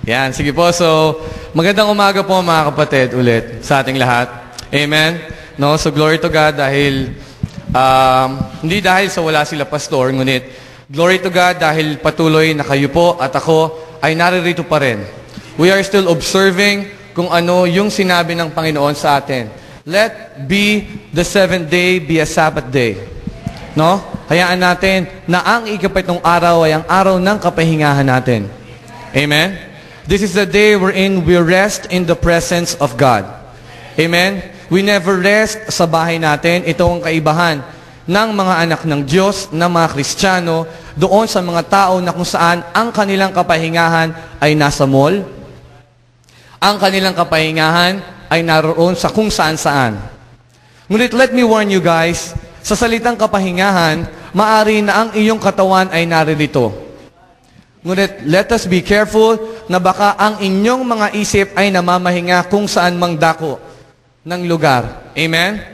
Yan, sige po. So, magandang umaga po mga kapatid ulit sa ating lahat. Amen? No? So, glory to God dahil, hindi dahil sa wala sila pastor, ngunit, glory to God dahil patuloy na kayo po at ako ay naririto pa rin. We are still observing kung ano yung sinabi ng Panginoon sa atin. Let be the seventh day be a Sabbath day. No? Hayaan natin na ang ikapitong araw ay ang araw ng kapahingahan natin. Amen? This is the day wherein we rest in the presence of God. Amen? We never rest sa bahay natin. Ito ang kaibahan ng mga anak ng Diyos, ng mga Kristiyano, doon sa mga tao na kung saan ang kanilang kapahingahan ay nasa mall. Ang kanilang kapahingahan ay naroon sa kung saan-saan. Ngunit let me warn you guys, sa salitang kapahingahan, maari na ang iyong katawan ay naririto. Ngunit let us be careful na baka ang inyong mga isip ay namamahinga kung saan mang dako ng lugar. Amen?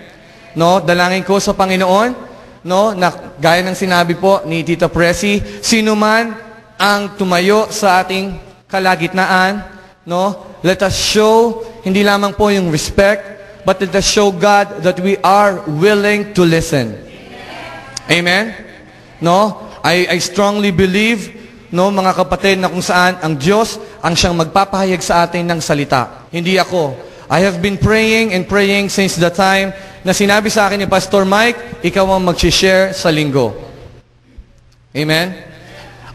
No, dalangin ko sa Panginoon, no, na gaya ng sinabi po ni Tita Presi, sino man ang tumayo sa ating kalagitnaan, no, let us show hindi lamang po yung respect, but let us show God that we are willing to listen. Amen? No? I strongly believe, no, mga kapatid, na kung saan ang Diyos ang siyang magpapahayag sa atin ng salita. Hindi ako. I have been praying and praying since the time na sinabi sa akin ni Pastor Mike, ikaw ang mag-share sa linggo. Amen?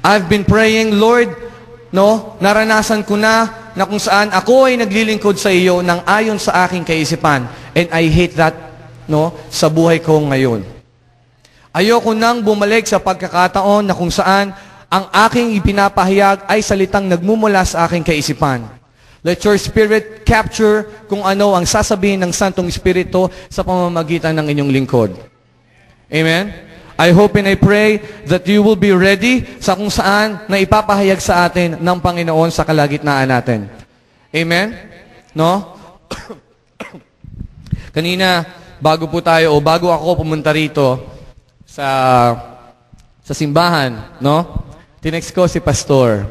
I've been praying, Lord, no, naranasan ko na kung saan ako ay naglilingkod sa iyo ng ayon sa aking kaisipan. And I hate that, no, sa buhay ko ngayon. Ayoko nang bumalik sa pagkakataon na kung saan ang aking ipinapahayag ay salitang nagmumula sa aking kaisipan. Let your spirit capture kung ano ang sasabihin ng Santong Espiritu sa pamamagitan ng inyong lingkod. Amen? I hope and I pray that you will be ready sa kung saan na ipapahayag sa atin ng Panginoon sa kalagitnaan natin. Amen? No? Kanina, bago ako pumunta rito sa simbahan, no? Tinext ko si Pastor.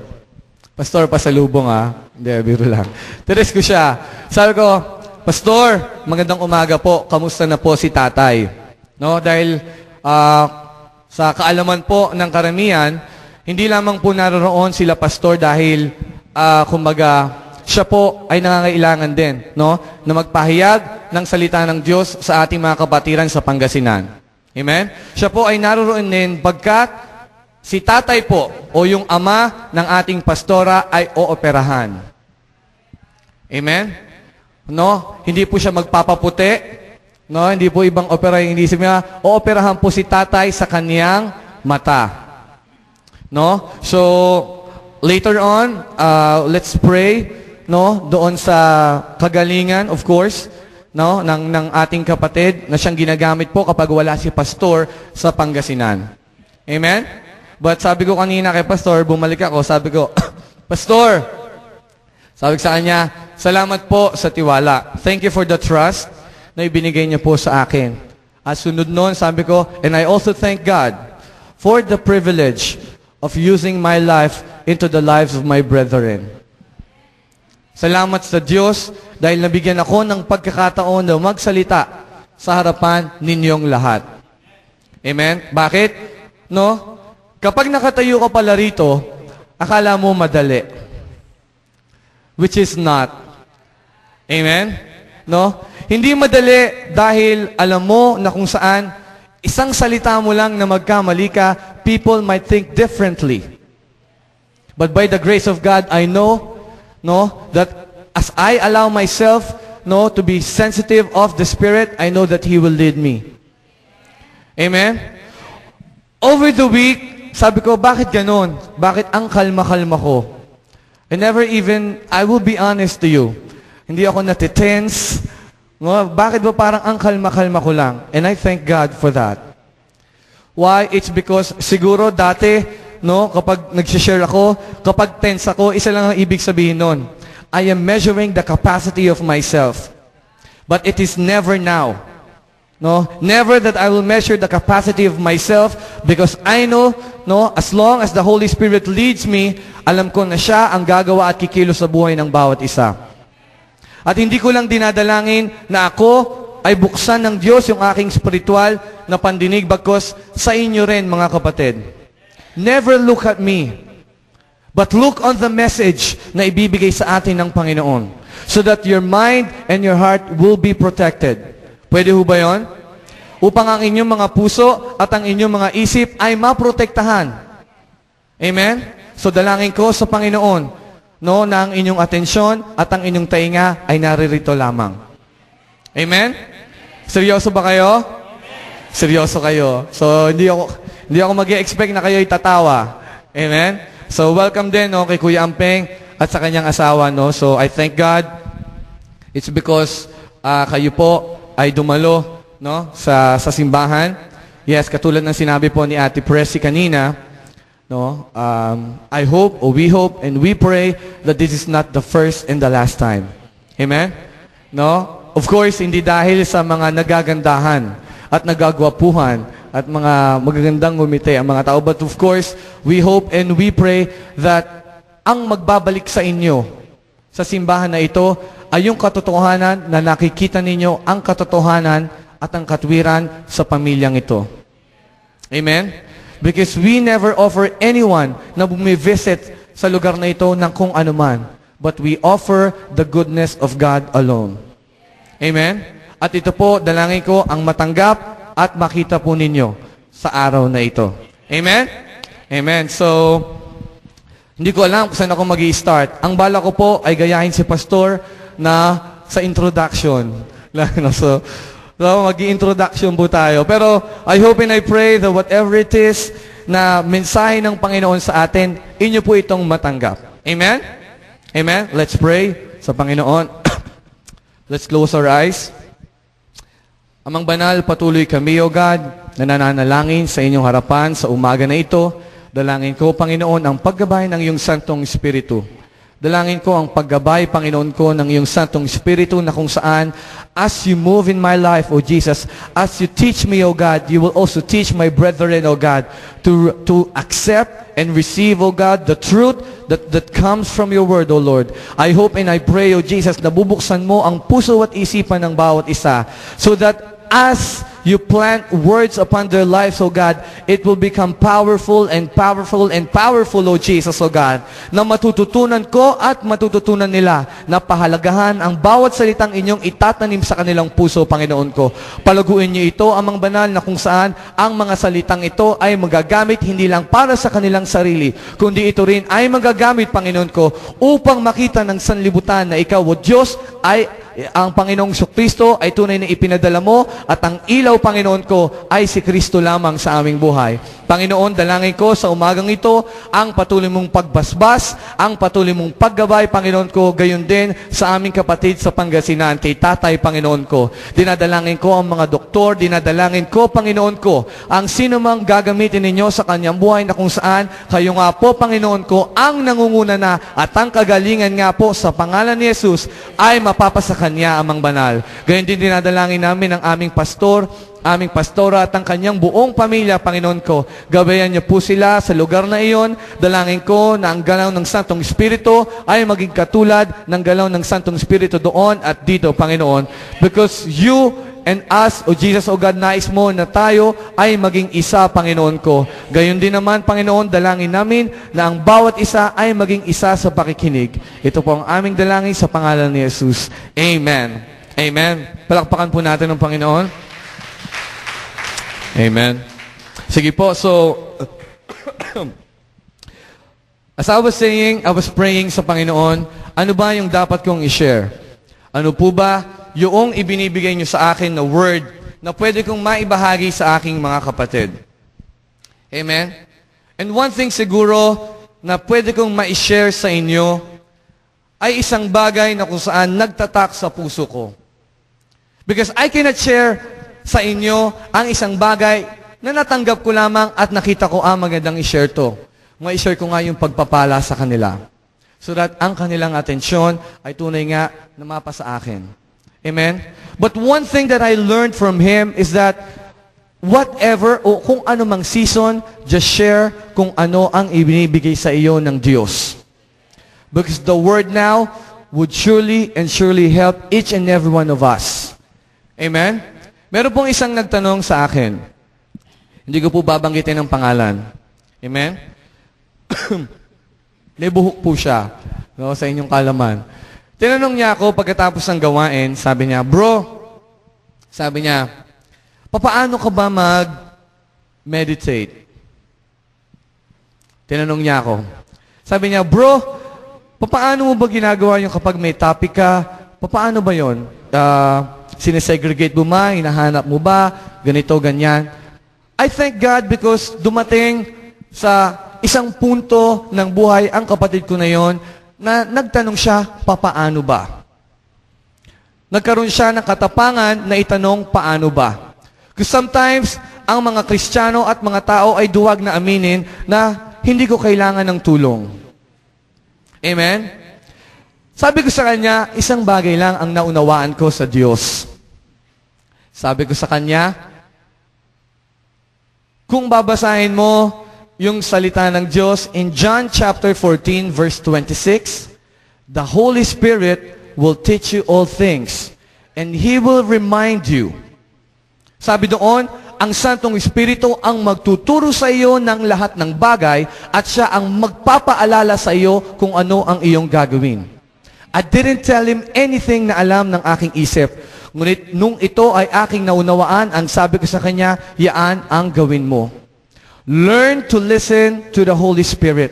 Pastor, pasalubong Hindi, biro lang. Tinext ko siya. Sabi ko, Pastor, magandang umaga po. Kamusta na po si tatay? No? Dahil sa kaalaman po ng karamihan, hindi lamang po naroon sila pastor dahil kumbaga siya po ay nangangailangan din, no, na magpahayag ng salita ng Diyos sa ating mga kapatiran sa Pangasinan. Amen? Siya po ay naroon din pagkat si tatay po o yung ama ng ating pastora ay ooperahan. Amen? No? Hindi po siya magpapaputi. No, hindi po ibang opera yung isip niya. Ooperahan po si tatay sa kaniyang mata. No? So, later on, let's pray, no, doon sa kagalingan, of course, no, ng ating kapatid na siyang ginagamit po kapag wala si pastor sa Pangasinan. Amen? But sabi ko kanina kay pastor, bumalik ako, sabi ko, Pastor, sabi ko sa kanya, salamat po sa tiwala. Thank you for the trust na ibinigay niya po sa akin. At sunod noon, sabi ko, and I also thank God for the privilege of using my life into the lives of my brethren. Salamat sa Diyos dahil nabigyan ako ng pagkakataon na magsalita sa harapan ninyong lahat. Amen? Bakit? No? Kapag nakatayo ka pala rito, akala mo madali. Which is not. Amen? No? Hindi madali dahil alam mo na kung saan isang salita mo lang na magkamali ka, people might think differently. But by the grace of God, I know, no, that as I allow myself, no, to be sensitive of the Spirit, I know that He will lead me. Amen? Over the week, sabi ko, bakit ganon? Bakit ang kalma-kalma ko? I will be honest to you. Hindi ako natitense. No, bakit ba parang ang kalma-kalma ko lang? And I thank God for that. Why? It's because siguro dati, no, kapag nag-share ako, kapag tense ako, isa lang ang ibig sabihin nun. I am measuring the capacity of myself. But it is never now. No, never that I will measure the capacity of myself because I know, no, as long as the Holy Spirit leads me, alam ko na siya ang gagawa at kikilos sa buhay ng bawat isa. At hindi ko lang dinadalangin na ako ay buksan ng Diyos yung aking spiritual na pandinig bagkus sa inyo rin, mga kapatid. Never look at me, but look on the message na ibibigay sa atin ng Panginoon so that your mind and your heart will be protected. Pwede ho ba yun? Upang ang inyong mga puso at ang inyong mga isip ay maprotektahan. Amen? So dalangin ko sa Panginoon, no, na ang inyong atensyon at ang inyong tainga ay naririto lamang. Amen? Seryoso ba kayo? Seryoso kayo. So hindi ako mag-expect na kayo itatawa. Amen? So welcome din, no, kay Kuya Ampeng at sa kanyang asawa, no. So I thank God. It's because kayo po ay dumalo, no, sa simbahan. Yes, katulad ng sinabi po ni Ate Presi kanina, no, I hope, or we hope, and we pray that this is not the first and the last time. Amen? No? Of course, hindi dahil sa mga nagagandahan at nagagwapuhan at mga magagandang ngumiti ang mga tao, but of course, we hope and we pray that ang magbabalik sa inyo sa simbahan na ito ay yung katotohanan na nakikita ninyo ang katotohanan at ang katwiran sa pamilyang ito. Amen? Because we never offer anyone na bumivisit sa lugar na ito ng kung anuman, but we offer the goodness of God alone. Amen? At ito po, dalangin ko ang matanggap at makita po ninyo sa araw na ito. Amen? Amen. So, hindi ko alam kung saan ako mag-i-start. Ang bala ko po ay gayahin si Pastor na sa introduction. So mag-i-introduction po tayo. Pero I hope and I pray that whatever it is na mensahe ng Panginoon sa atin, inyo po itong matanggap. Amen? Amen? Let's pray sa Panginoon. Let's close our eyes. Amang banal, patuloy kami, O God, na nananalangin sa inyong harapan sa umaga na ito. Dalangin ko, Panginoon, ang paggabay ng iyong Santong Espiritu. Dalangin ko ang paggabay, Panginoon ko, ng iyong Santong Espiritu na kung saan, as you move in my life, O Jesus, as you teach me, O God, you will also teach my brethren, O God, to accept and receive, O God, the truth that comes from your word, O Lord. I hope and I pray, O Jesus, na bubuksan mo ang puso at isipan ng bawat isa so that as you plant words upon their lives, O God, it will become powerful and powerful and powerful, O Jesus, O God, na matututunan ko at matututunan nila na pahalagahan ang bawat salitang inyong itatanim sa kanilang puso, Panginoon ko. Palaguin niyo ito, Amang Banal, na kung saan ang mga salitang ito ay magagamit hindi lang para sa kanilang sarili, kundi ito rin ay magagamit, Panginoon ko, upang makita ng sanlibutan na ikaw, O Diyos, ay ang Panginoong Kristo ay tunay na ipinadala mo at ang ilaw, Panginoon ko, ay si Kristo lamang sa aming buhay. Panginoon, dalangin ko sa umagang ito ang patuloy mong pagbasbas, ang patuloy mong paggabay, Panginoon ko, gayon din sa aming kapatid sa Pangasinan, kay Tatay, Panginoon ko. Dinadalangin ko ang mga doktor, dinadalangin ko, Panginoon ko, ang sino mang gagamitin ninyo sa kanyang buhay na kung saan kayo nga po, Panginoon ko, ang nangunguna na at ang kagalingan nga po sa pangalan ni Jesus ay mapapasa kanya, Amang Banal. Gayon din dinadalangin namin ang aming pastor, aming pastora at ang kanyang buong pamilya, Panginoon ko. Gabayan niyo po sila sa lugar na iyon. Dalangin ko na ang galaw ng Santong Espiritu ay maging katulad ng galaw ng Santong Espiritu doon at dito, Panginoon. Because you and us, O Jesus, O God, nais mo na tayo ay maging isa, Panginoon ko. Gayon din naman, Panginoon, dalangin namin na ang bawat isa ay maging isa sa pakikinig. Ito po ang aming dalangin sa pangalan ni Jesus. Amen. Amen. Palakpakan po natin ng Panginoon. Amen. Sige po, so, as I was saying, I was praying sa Panginoon, ano ba yung dapat kong i-share? Ano po ba yung ibinibigay nyo sa akin na word na pwede kong maibahagi sa aking mga kapatid? Amen? And one thing siguro na pwede kong ma-share sa inyo ay isang bagay na kung saan nagtatak sa puso ko. Because I cannot share sa inyo ang isang bagay na natanggap ko lamang at nakita ko, magandang i-share to. Ma-share ko nga yung pagpapala sa kanila. So that ang kanilang atensyon ay tunay nga na mapa sa akin. Amen? But one thing that I learned from him is that whatever o kung ano mang season, just share kung ano ang ibinibigay sa iyo ng Diyos. Because the word now would surely and surely help each and every one of us. Amen? Meron pong isang nagtanong sa akin. Hindi ko po babanggitin ang pangalan. Amen? May buhok po siya, no, sa inyong kalaman. Tinanong niya ako pagkatapos ng gawain, sabi niya, "Bro," sabi niya, "papaano ka ba mag-meditate?" Tinanong niya ako. Sabi niya, "Bro, papaano mo ba ginagawa yung kapag may topic ka? Papaano ba yun? Sinesegregate mo ba? Hinahanap mo ba? Ganito, ganyan." I thank God because dumating sa isang punto ng buhay ang kapatid ko na yon na nagtanong siya, papaano ba? Nagkaroon siya ng katapangan na itanong, paano ba? Because sometimes, ang mga Kristiyano at mga tao ay duwag na aminin na hindi ko kailangan ng tulong. Amen? Sabi ko sa kanya, isang bagay lang ang naunawaan ko sa Diyos. Sabi ko sa kanya, kung babasahin mo yung salita ng Diyos in John chapter 14 verse 26, the Holy Spirit will teach you all things and He will remind you. Sabi doon, ang Santong Espiritu ang magtuturo sa iyo ng lahat ng bagay at siya ang magpapaalala sa iyo kung ano ang iyong gagawin. I didn't tell him anything na alam ng aking isip. Ngunit nung ito ay aking naunawaan, ang sabi ko sa kanya, yaan ang gawin mo. Learn to listen to the Holy Spirit.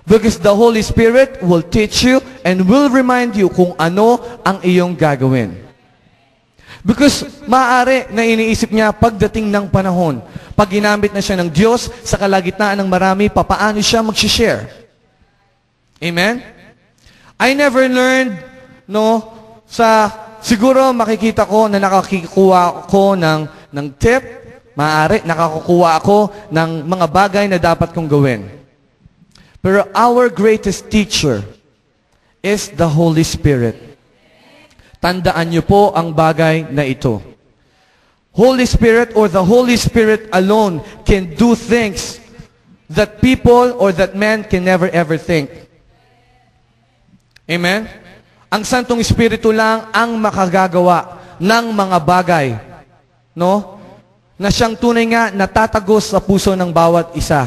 Because the Holy Spirit will teach you and will remind you kung ano ang iyong gagawin. Because maaari na iniisip niya pagdating ng panahon, pag ginamit na siya ng Diyos sa kalagitnaan ng marami, papaano siya mag-share. Amen? I never learned, siguro makikita ko na nakakikuha ko ng tip, maaari nakakukuha ako ng mga bagay na dapat kong gawin. Pero our greatest teacher is the Holy Spirit. Tandaan niyo po ang bagay na ito. Holy Spirit or the Holy Spirit alone can do things that people or that man can never ever think. Amen? Ang Santong Espiritu lang ang makagagawa ng mga bagay, na siyang tunay nga natatagos sa puso ng bawat isa.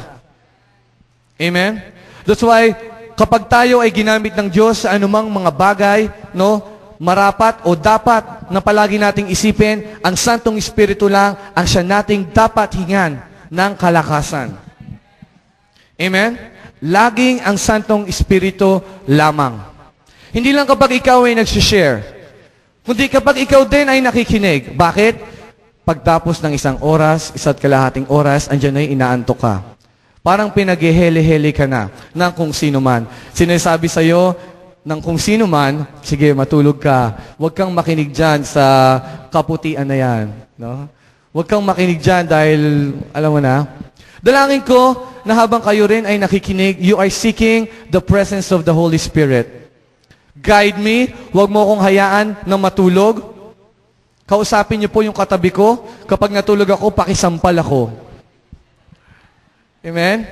Amen? That's why, kapag tayo ay ginamit ng Diyos sa anumang mga bagay, marapat o dapat na palagi nating isipin, ang Santong Espiritu lang ang siya nating dapat hingan ng kalakasan. Amen? Laging ang Santong Espiritu lamang. Hindi lang kapag ikaw ay nagsishare, kundi kapag ikaw din ay nakikinig. Bakit? Pagtapos ng 1 oras, 1 kalahating oras, andyan ay inaantok ka. Parang pinag-heli-heli ka na ng kung sino man. Sinasabi sa'yo ng kung sino man, sige, matulog ka. Huwag kang makinig dyan sa kaputian na yan. Huwag kang makinig dyan dahil, alam mo na, dalangin ko na habang kayo rin ay nakikinig, you are seeking the presence of the Holy Spirit. Guide me, huwag mo akong hayaan na matulog. Kausapin niyo po yung katabi ko. Kapag natulog ako, pakisampal ako. Amen?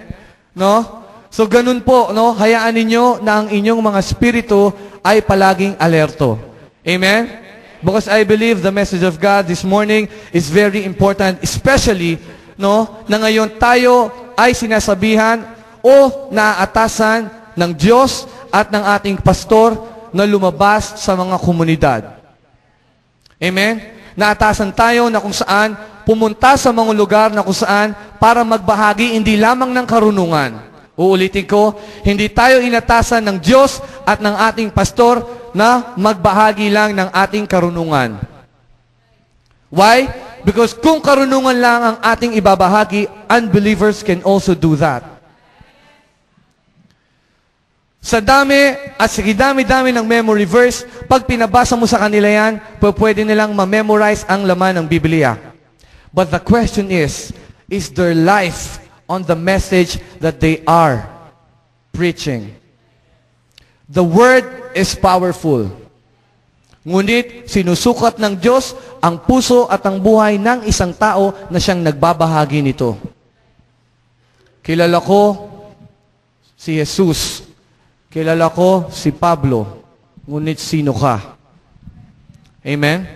So, ganun po, hayaan ninyo na ang inyong mga spirito ay palaging alerto. Amen? Because I believe the message of God this morning is very important, especially, na ngayon tayo ay sinasabihan o naaatasan ng Diyos at ng ating pastor na lumabas sa mga komunidad. Amen? Naatasan tayo na kung saan pumunta sa mga lugar na kung saan para magbahagi hindi lamang ng karunungan. Uulitin ko, hindi tayo inatasan ng Diyos at ng ating pastor na magbahagi lang ng ating karunungan. Why? Because kung karunungan lang ang ating ibabahagi, unbelievers can also do that. Sa dami at sa dami-dami ng memory verse, pag pinabasa mo sa kanila yan, pwede nilang ma-memorize ang laman ng Biblia. But the question is their life on the message that they are preaching? The Word is powerful. Ngunit sinusukat ng Diyos ang puso at ang buhay ng isang tao na siyang nagbabahagi nito. Kilala ko si Jesus. Kilala ko si Pablo. Ngunit sino ka? Amen?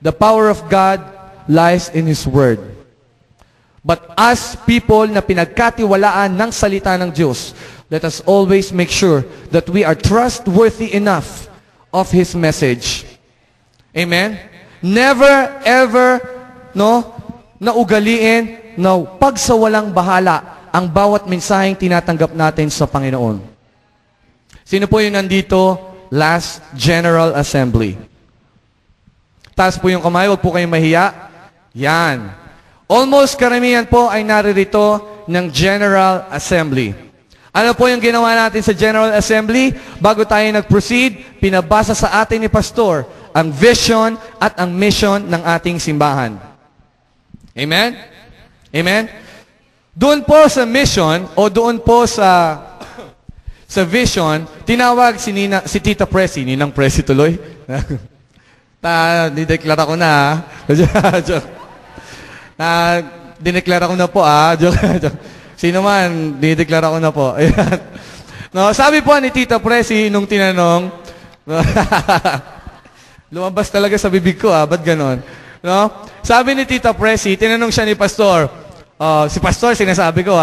The power of God lies in His Word. But as people na pinagkatiwalaan ng salita ng Diyos, let us always make sure that we are trustworthy enough of His message. Amen? Never, ever, naugaliin na pagsawalang bahala ang bawat mensaheng tinatanggap natin sa Panginoon. Sino po yung nandito? Last General Assembly. Taas po yung kamay, huwag po kayong mahiya. Yan. Almost karamihan po ay naririto ng General Assembly. Ano po yung ginawa natin sa General Assembly? Bago tayo nag-proceed, pinabasa sa atin ni Pastor ang vision at ang mission ng ating simbahan. Amen? Amen? Doon po sa mission o doon po sa vision, tinawag si Tita Presi, Ninang Presi tuloy. Dideklara ko na. Dineklara ko na po. Sino man, dinideklara ko na po. No, sabi po ni Tita Presi nung tinanong, lumabas talaga sa bibig ko, ba't ganon? No? Sabi ni Tita Presi, tinanong siya ni Pastor, si Pastor sinasabi ko,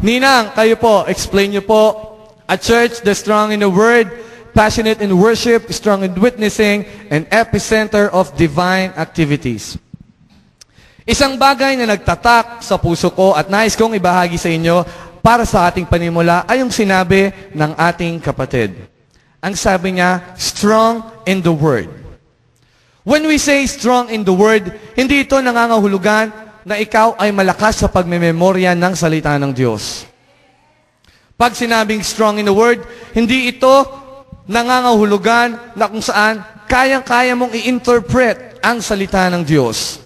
Ninang, kayo po, explain niyo po, a church that's strong in the Word, passionate in worship, strong in witnessing, and epicenter of divine activities. Isang bagay na nagtatak sa puso ko at nais kong ibahagi sa inyo para sa ating panimula ay yung sinabi ng ating kapatid. Ang sabi niya, strong in the Word. When we say strong in the Word, hindi ito nangangahulugan na ikaw ay malakas sa pagmememorya ng salita ng Diyos. Pag sinabing strong in the Word, hindi ito nangangahulugan na kung saan kayang-kaya mong i-interpret ang salita ng Diyos.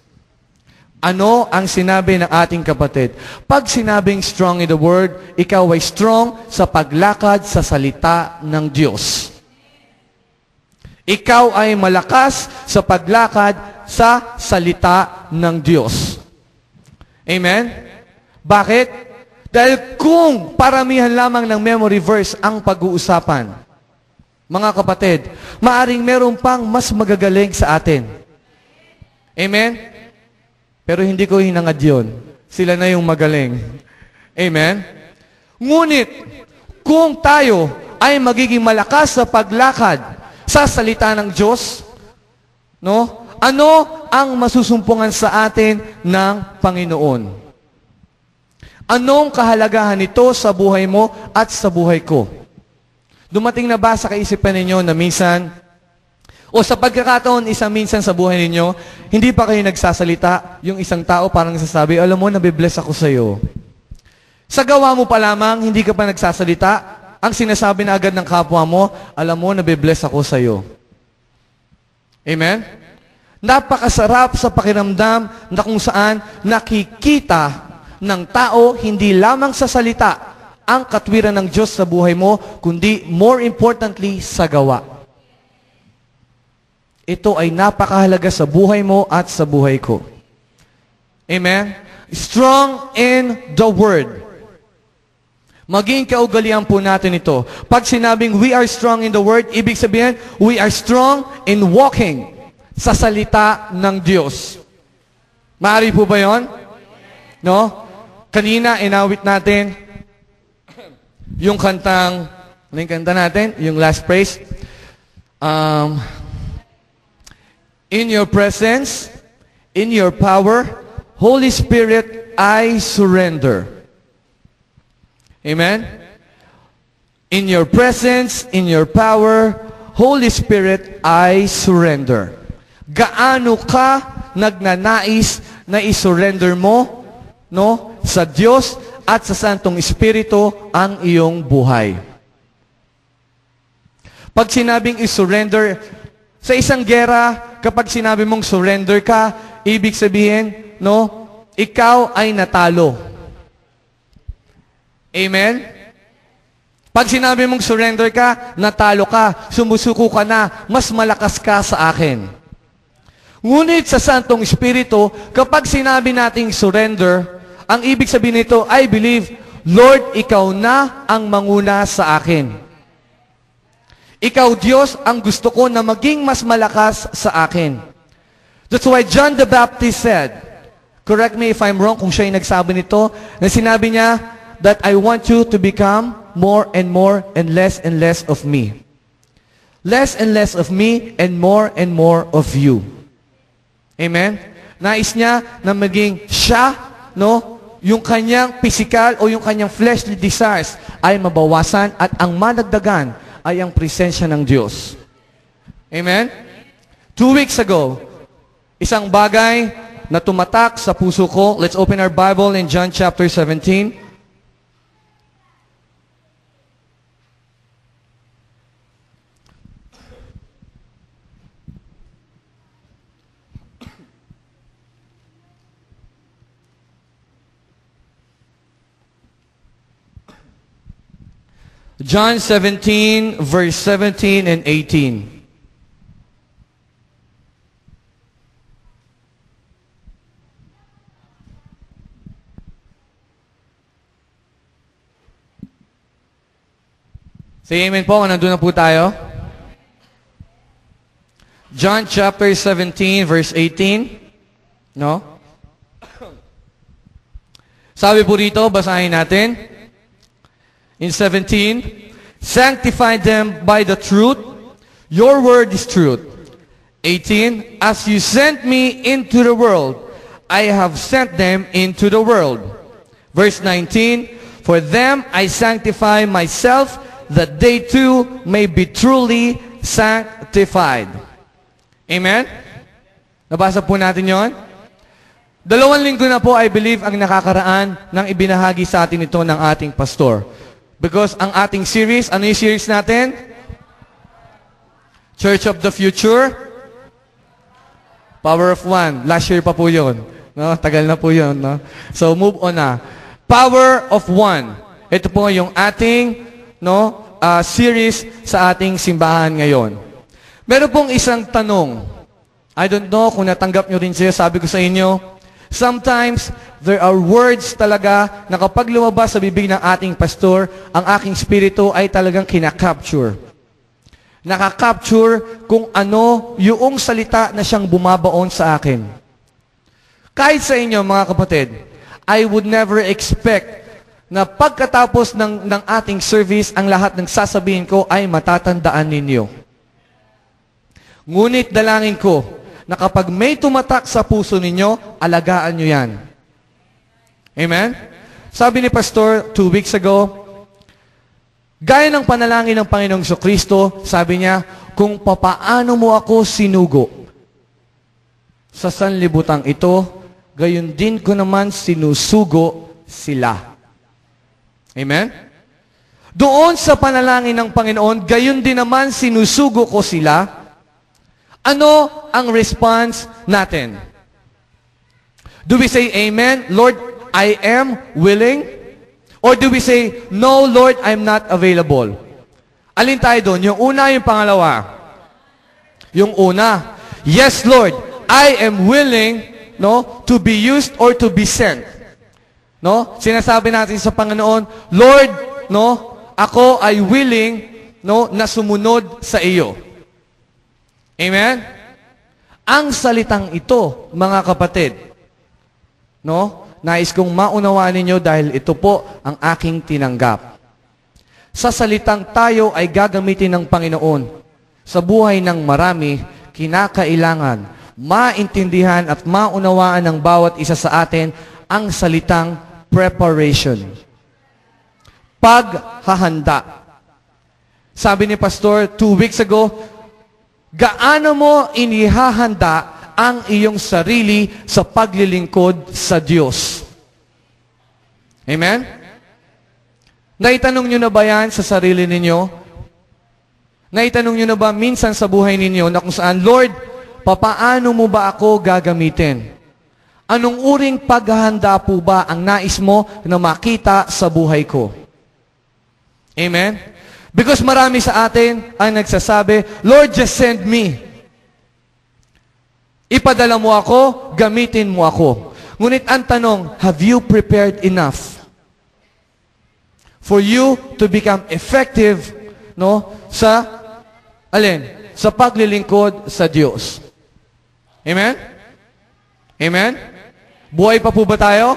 Ano ang sinabi ng ating kapatid? Pag sinabing strong in the Word, ikaw ay strong sa paglakad sa salita ng Diyos. Ikaw ay malakas sa paglakad sa salita ng Diyos. Amen? Bakit? Dahil kung paramihan lamang ng memory verse ang pag-uusapan, mga kapatid, maaring meron pang mas magagaling sa atin. Amen? Pero hindi ko hinangad yun. Sila na yung magaling. Amen? Ngunit, kung tayo ay magiging malakas sa paglakad sa salita ng Diyos, ano ang masusumpungan sa atin ng Panginoon? Anong kahalagahan nito sa buhay mo at sa buhay ko? Dumating na ba sa kaisipan ninyo na minsan, o sa pagkakataon isang minsan sa buhay ninyo, hindi pa kayo nagsasalita, yung isang tao parang sasabi, alam mo, nabibless ako sa iyo. Sa gawa mo pa lamang, hindi ka pa nagsasalita, ang sinasabi na agad ng kapwa mo, alam mo, nabibless ako sa iyo. Amen? Napakasarap sa pakiramdam na kung saan nakikita ng tao, hindi lamang sa salita, ang katwiran ng Diyos sa buhay mo, kundi more importantly, sa gawa. Ito ay napakahalaga sa buhay mo at sa buhay ko. Amen? Strong in the Word. Maging kaugalian po natin ito. Pag sinabing we are strong in the Word, ibig sabihin, we are strong in walking sa salita ng Diyos. Maaari po ba yun? No? Kanina, inawit natin yung kantang, ano yung kanta natin? Yung last praise. In your presence, in your power, Holy Spirit, I surrender. Amen? In your presence, in your power, Holy Spirit, I surrender. Gaano ka nagnanais na isurrender mo, sa Diyos at sa Santong Espiritu ang iyong buhay? Pag sinabing isurrender, sa isang gera, kapag sinabi mong surrender ka, ibig sabihin, ikaw ay natalo. Amen? Pag sinabi mong surrender ka, natalo ka, sumusuko ka na, mas malakas ka sa akin. Ngunit sa Santong Espiritu, kapag sinabi nating surrender, ang ibig sabihin nito, I believe, Lord, ikaw na ang manguna sa akin. Ikaw, Diyos, ang gusto ko na maging mas malakas sa akin. That's why John the Baptist said, correct me if I'm wrong kung siya yung nagsabi nito, na sinabi niya, that I want you to become more and less of me. Less and less of me and more of you. Amen? Nais niya na maging siya, no? Yung kanyang physical o yung kanyang fleshly desires ay mabawasan at ang managdagan ay ang presensya ng Diyos. Amen? 2 weeks ago, isang bagay na tumatak sa puso ko. Let's open our Bible in John chapter 17. John 17, verse 17 and 18. Say amen po kung nandun na po tayo. John chapter 17, verse 18. No? Sabi po rito, basahin natin. In 17, sanctify them by the truth. Your word is truth. 18, as you sent me into the world, I have sent them into the world. Verse 19, for them I sanctify myself, that they too may be truly sanctified. Amen? Nabasa po natin yon. 2 linggo na po, I believe, ang nakakaraan ng ibinahagi sa atin ito ng ating pastor. Because ang ating series, ano yung series natin? Church of the Future. Power of One. Last year pa po yun. No? Tagal na po yun. No? So, move on na. Power of One. Ito po yung ating series sa ating simbahan ngayon. Meron pong isang tanong. I don't know kung natanggap nyo rin siya. Sabi ko sa inyo, sometimes, there are words talaga na kapag lumabas sa bibig ng ating pastor, ang aking spirito ay talagang kinakapture. Nakakapture kung ano yung salita na siyang bumabaon sa akin. Kahit sa inyo, mga kapatid, I would never expect na pagkatapos ng ating service, ang lahat ng sasabihin ko ay matatandaan ninyo. Ngunit dalangin ko, na kapag may tumatak sa puso ninyo, alagaan nyo yan. Amen? Sabi ni Pastor 2 weeks ago, gaya ng panalangin ng Panginoong Jesucristo, sabi niya, kung papaano mo ako sinugo sa sanlibutang ito, gayon din ko naman sinusugo sila. Amen? Doon sa panalangin ng Panginoon, gayon din naman sinusugo ko sila. Ano ang response natin? Do we say, Amen, Lord, I am willing? Or do we say, no, Lord, I'm not available? Alin tayo doon? Yung una, yung pangalawa? Yung una, yes, Lord, I am willing, to be used or to be sent. Sinasabi natin sa Panginoon, Lord, ako ay willing, na sumunod sa iyo. Amen? Ang salitang ito, mga kapatid, nais kong maunawaan ninyo dahil ito po ang aking tinanggap. Sa salitang tayo ay gagamitin ng Panginoon sa buhay ng marami, kinakailangan maintindihan at maunawaan ng bawat isa sa atin ang salitang preparation. Paghahanda. Sabi ni Pastor 2 weeks ago, gaano mo inihahanda ang iyong sarili sa paglilingkod sa Diyos? Amen? Naitanong nyo na ba yan sa sarili ninyo? Naitanong nyo na ba minsan sa buhay ninyo na kung saan, Lord, papaano mo ba ako gagamitin? Anong uring paghahanda po ba ang nais mo na makita sa buhay ko? Amen? Because marami sa atin ang nagsasabi, Lord, just send me. Ipadala mo ako, gamitin mo ako. Ngunit ang tanong, have you prepared enough for you to become effective, no, sa alin? Sa paglilingkod sa Diyos. Amen? Amen? Buhay pa po ba tayo?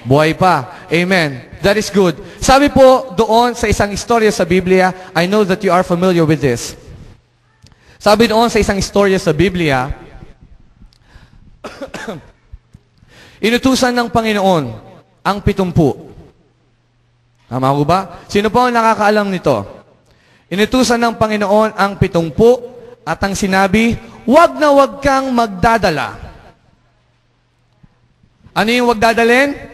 Buhay pa. Amen. That is good. Sabi po doon sa isang istorya sa Biblia, I know that you are familiar with this. Sabi doon sa isang istorya sa Biblia, inutusan ng Panginoon ang 70. Tama ko ba? Sino po ang nakakaalam nito? Inutusan ng Panginoon ang 70 at ang sinabi, wag na wag kang magdadala. Ano yung wag dadalhin?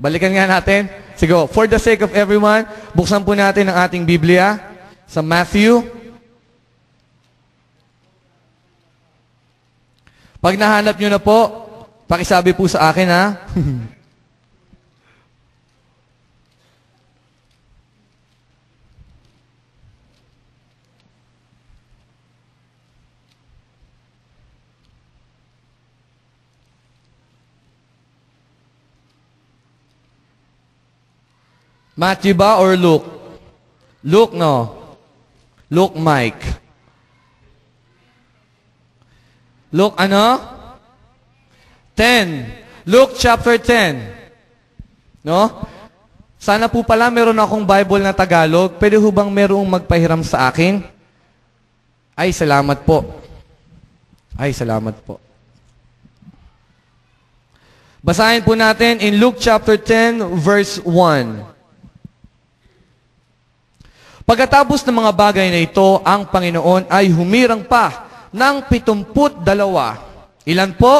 Balikan nga natin. Sige, for the sake of everyone, buksan po natin ang ating Biblia sa Matthew. Pag nahanap nyo na po, pakisabi po sa akin, ha? Matthew ba or Luke? Luke, no. Luke, Mike. Luke, ano? 10. Luke chapter 10. No? Sana po pala meron akong Bible na Tagalog. Pwede ho bang merong magpahiram sa akin? Ay, salamat po. Ay, salamat po. Basahin po natin in Luke chapter 10, verse 1. Pagkatapos ng mga bagay na ito, ang Panginoon ay humirang pa ng 72. Ilan po?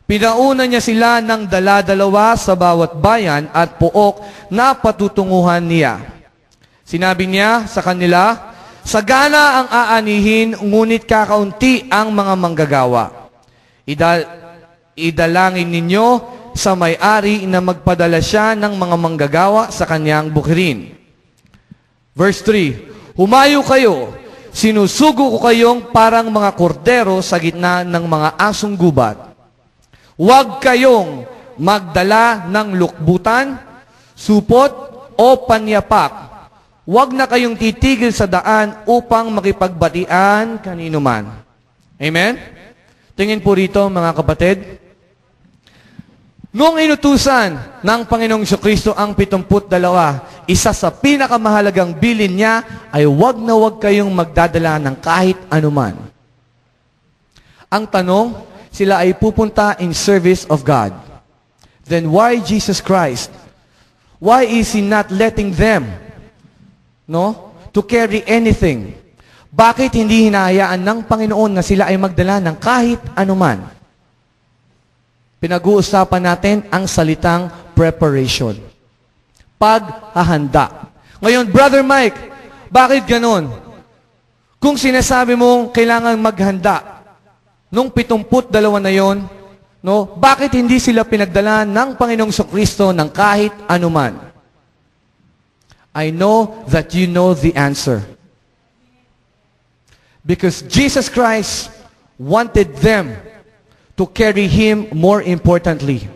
Pinauna niya sila ng dala-dalawa sa bawat bayan at pook na patutunguhan niya. Sinabi niya sa kanila, sagana ang aanihin, ngunit kakaunti ang mga manggagawa. Idalangin ninyo sa may-ari na magpadala siya ng mga manggagawa sa kanyang bukirin. Verse 3, humayo kayo, sinusugo ko kayong parang mga kordero sa gitna ng mga asong gubat. Huwag kayong magdala ng lukbutan, supot o panyapak. Huwag na kayong titigil sa daan upang makipagbatian kanino man. Amen? Tingin po rito mga kapatid. Noong inutusan ng Panginoong Jesucristo ang 72, isa sa pinakamahalagang bilin niya ay huwag na huwag kayong magdadala ng kahit anuman. Ang tanong, sila ay pupunta in service of God. Then why Jesus Christ? Why is He not letting them, no, to carry anything? Bakit hindi hinahayaan ng Panginoon na sila ay magdala ng kahit anuman? Pinag-uusapan natin ang salitang preparation. Paghahanda. Ngayon, Brother Mike, bakit ganon? Kung sinasabi mong kailangan maghanda, nung 72 na yon, no, bakit hindi sila pinagdala ng Panginoong Jesucristo ng kahit anuman? I know that you know the answer. Because Jesus Christ wanted them to carry Him more importantly.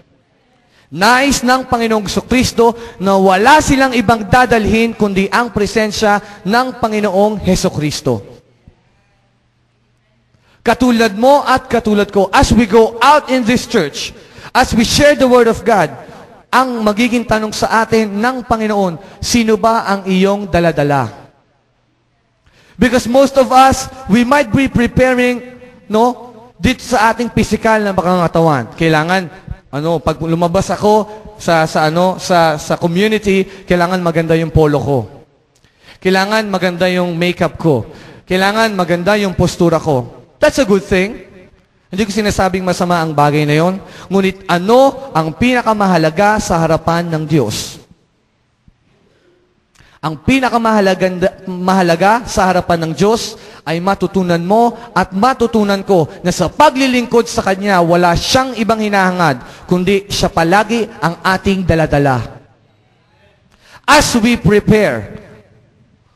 Nais ng Panginoong Jesucristo na wala silang ibang dadalhin kundi ang presensya ng Panginoong Jesucristo. Katulad mo at katulad ko, as we go out in this church, as we share the Word of God, ang magiging tanong sa atin ng Panginoon, sino ba ang iyong daladala? Because most of us, we might be preparing, no, dito sa ating physical na pangangatawan. Kailangan, pag lumabas ako sa community, kailangan maganda yung polo ko. Kailangan maganda yung makeup ko. Kailangan maganda yung postura ko. That's a good thing. Hindi ko sinasabing masama ang bagay na yon. Ngunit ano ang pinakamahalaga sa harapan ng Diyos? Ang pinakamahalaga sa harapan ng Diyos ay matutunan mo at matutunan ko na sa paglilingkod sa Kanya, wala siyang ibang hinahangad, kundi siya palagi ang ating daladala. As we prepare,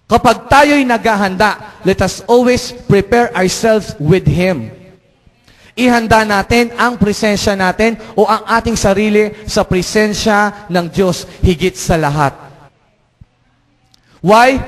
kapag tayo'y naghahanda, let us always prepare ourselves with Him. Ihanda natin ang presensya natin o ang ating sarili sa presensya ng Diyos higit sa lahat. Why?